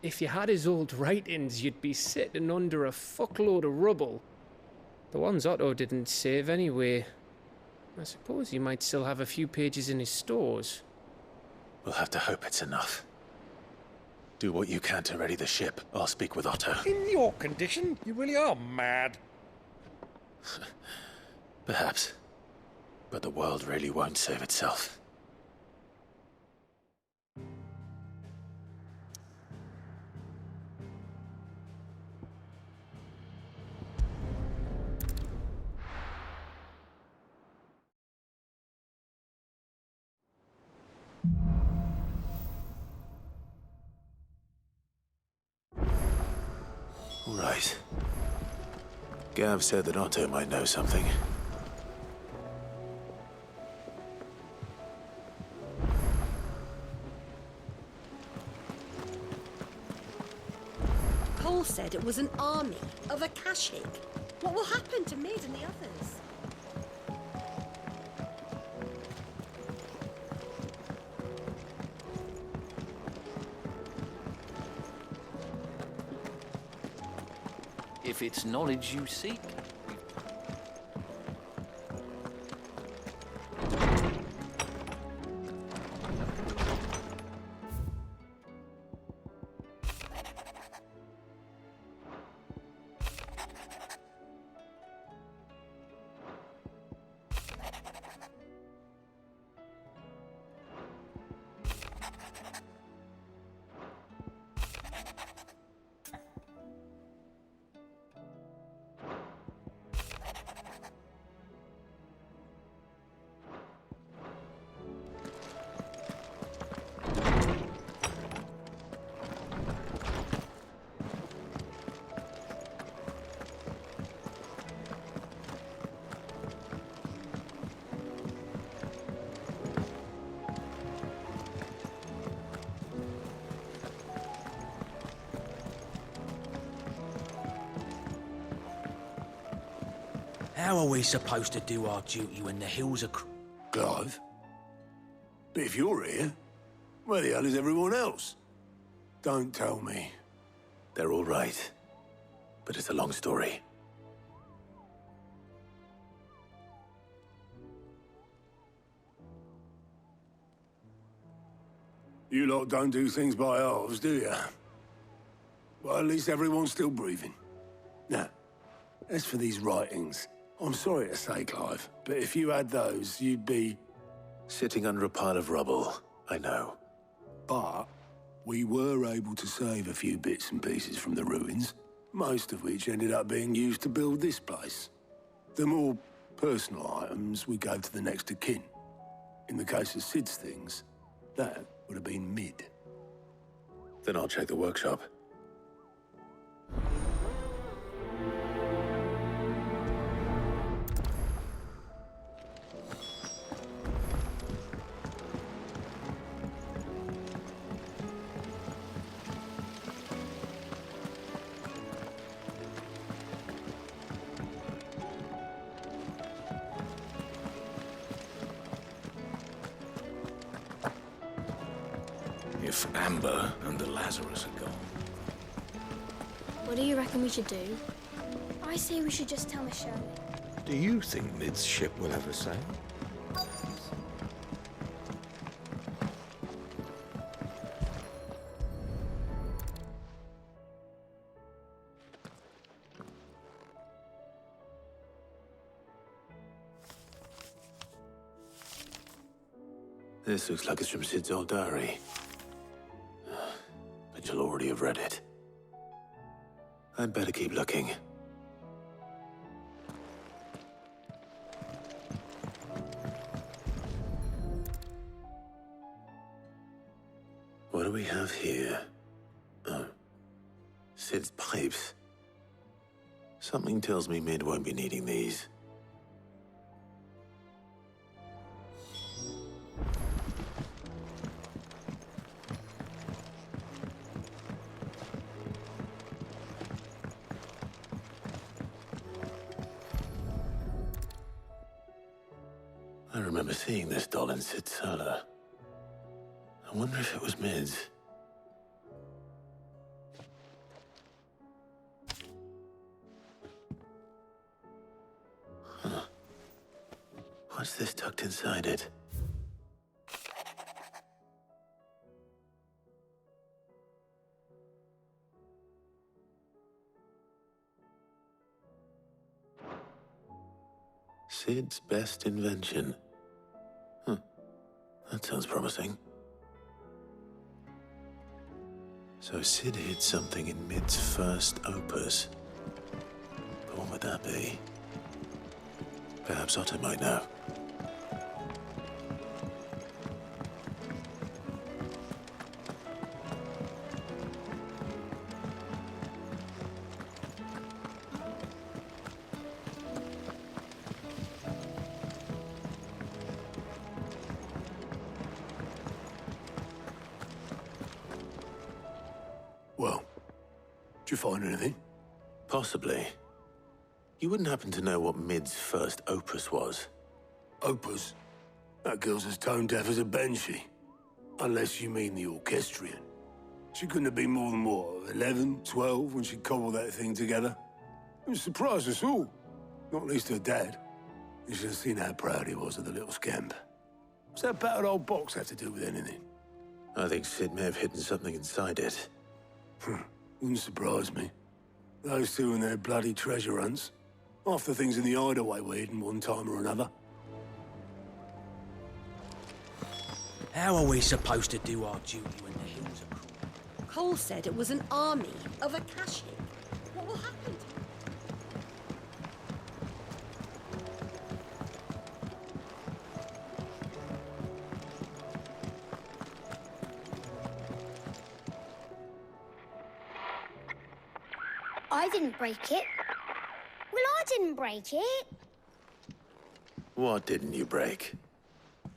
If you had his old writings, you'd be sitting under a fuckload of rubble. The ones Otto didn't save anyway. I suppose you might still have a few pages in his stores. We'll have to hope it's enough. Do what you can to ready the ship. I'll speak with Otto. In your condition, you really are mad. Perhaps. But the world really won't save itself. All right. Gav said that Otto might know something. Cole said it was an army of Akashic. What will happen to Mid and the others? If it's knowledge you seek. How are we supposed to do our duty when the hills are Clive? But if you're here, where the hell is everyone else? Don't tell me. They're all right. But it's a long story. You lot don't do things by halves, do you? Well, at least everyone's still breathing. Now, as for these writings, I'm sorry to say, Clive, but if you had those, you'd be... Sitting under a pile of rubble, I know. But we were able to save a few bits and pieces from the ruins, most of which ended up being used to build this place. The more personal items we gave to the next of kin. In the case of Sid's things, that would have been Mid. Then I'll check the workshop. If Amber and the Lazarus are gone. What do you reckon we should do? I say we should just tell Michelle. Do you think Mid's ship will ever sail? This looks like it's from Sid's old diary. But you'll already have read it. I'd better keep looking. What do we have here? Oh. Sid's pipes. Something tells me Mid won't be needing these. I remember seeing this doll in Sid's cellar. I wonder if it was Mid's. Huh. What's this tucked inside it? Sid's best invention. Huh. That sounds promising. So Sid hid something in Mid's first opus. But what would that be? Perhaps Otto might know. Well, did you find anything? Possibly. You wouldn't happen to know what Mid's first opus was? Opus? That girl's as tone deaf as a banshee. Unless you mean the orchestrion. She couldn't have been more than, what, 11, 12 when she cobbled that thing together? It surprised us all. Not least her dad. You should have seen how proud he was of the little scamp. What's that battered old box have to do with anything? I think Sid may have hidden something inside it. Wouldn't surprise me. Those two and their bloody treasure hunts. Half the things in the hideaway were hidden one time or another. How are we supposed to do our duty when the hills are cruel? Cole said it was an army of Akashic. What will happen to I didn't break it. Well, I didn't break it. What didn't you break?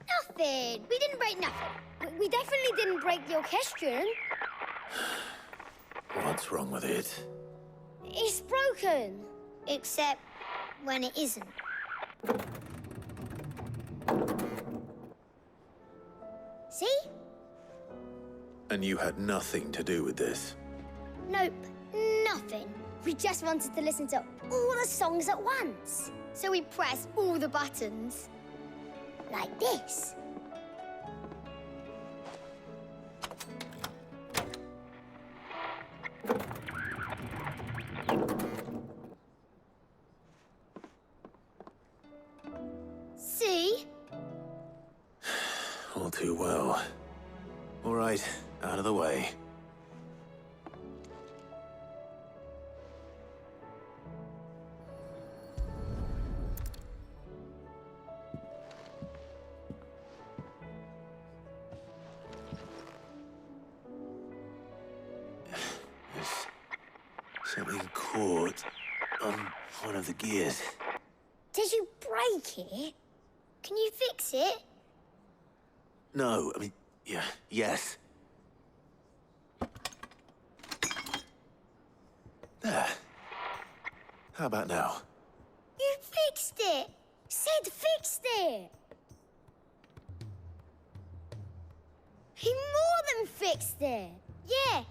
Nothing. We didn't break nothing. We definitely didn't break the orchestrion. What's wrong with it? It's broken. Except when it isn't. See? And you had nothing to do with this? Nope, nothing. We just wanted to listen to all the songs at once. So we pressed all the buttons. Like this. See? All too well. All right, out of the way. Something caught on one of the gears. Did you break it? Can you fix it? No, I mean, yes. There. How about now? You fixed it! Sid fixed it! He more than fixed it! Yeah,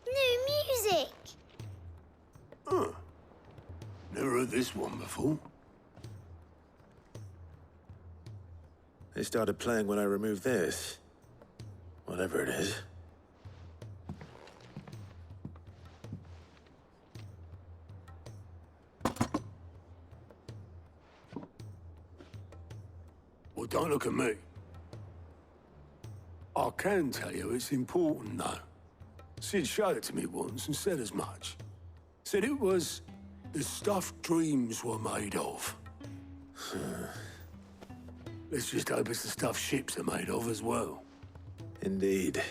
new music! Huh. Never heard this one before. They started playing when I removed this. Whatever it is. Well, don't look at me. I can tell you it's important, though. Sid showed it to me once and said as much. Said it was the stuff dreams were made of. Let's just hope it's the stuff ships are made of as well. Indeed.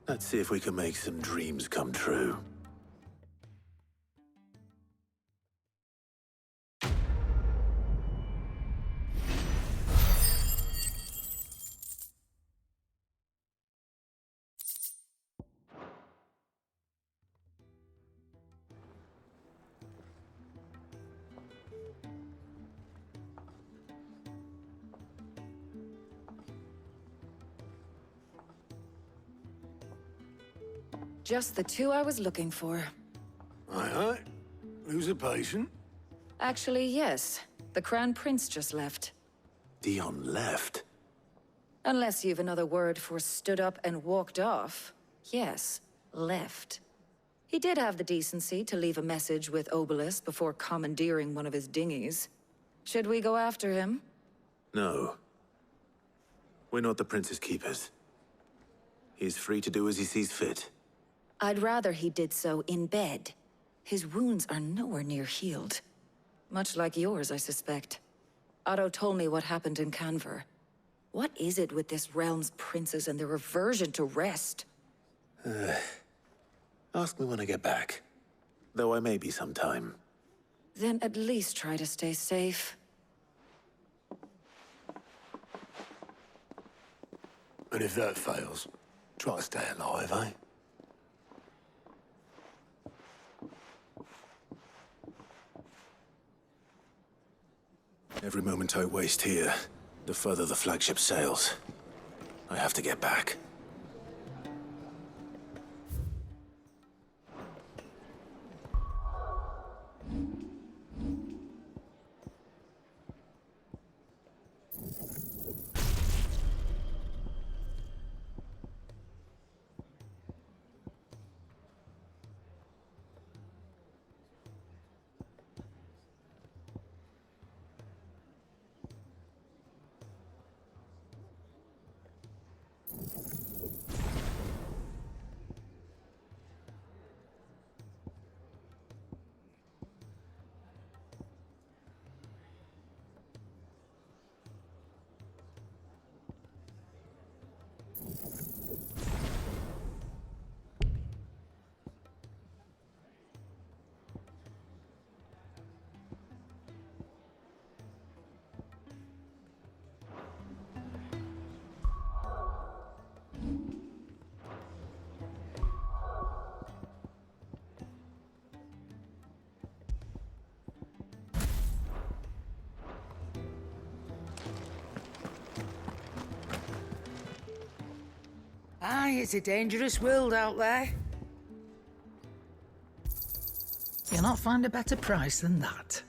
Let's see if we can make some dreams come true. Just the two I was looking for. Aye. Who's a patient? Actually, yes. The Crown Prince just left. Dion left? Unless you've another word for stood up and walked off. Yes, left. He did have the decency to leave a message with Obelisk before commandeering one of his dinghies. Should we go after him? No. We're not the Prince's keepers. He's free to do as he sees fit. I'd rather he did so in bed. His wounds are nowhere near healed. Much like yours, I suspect. Otto told me what happened in Canver. What is it with this realm's princes and their aversion to rest? Ask me when I get back. Though I may be sometime. Then at least try to stay safe. And if that fails, try to stay alive, eh? Every moment I waste here, the further the flagship sails. I have to get back. Aye, it's a dangerous world out there. You'll not find a better price than that.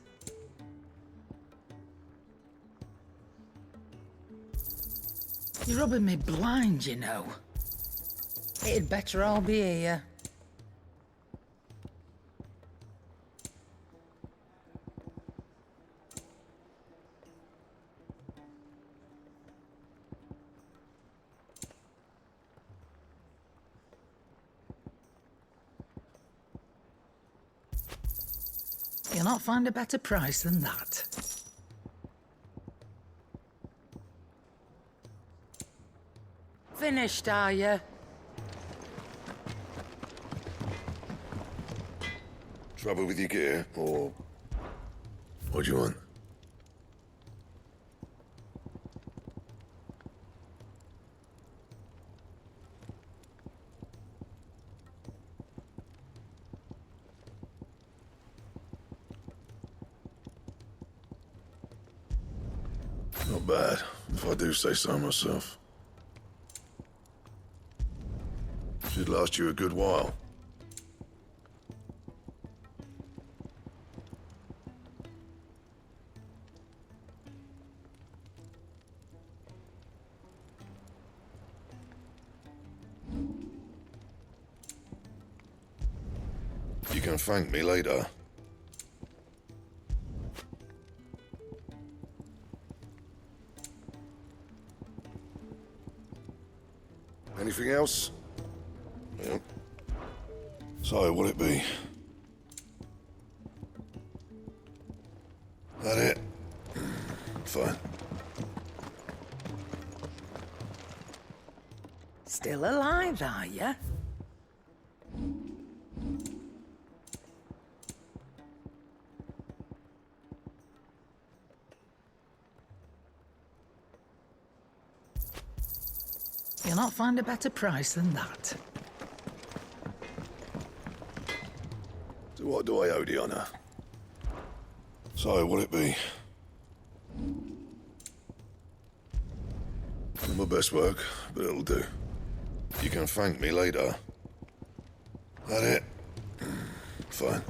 You're rubbing me blind, you know. It'd better all be here. You'll not find a better price than that. Finished, are you? Trouble with your gear, or... What do you want? Not bad, if I do say so myself. Should last you a good while. You can thank me later. Anything else? Yep. So, what'll it be? That it? Fine. Still alive, are you? You'll not find a better price than that. So what do I owe the honour? So, what'll it be? Not my best work, but it'll do. You can thank me later. That it? Fine.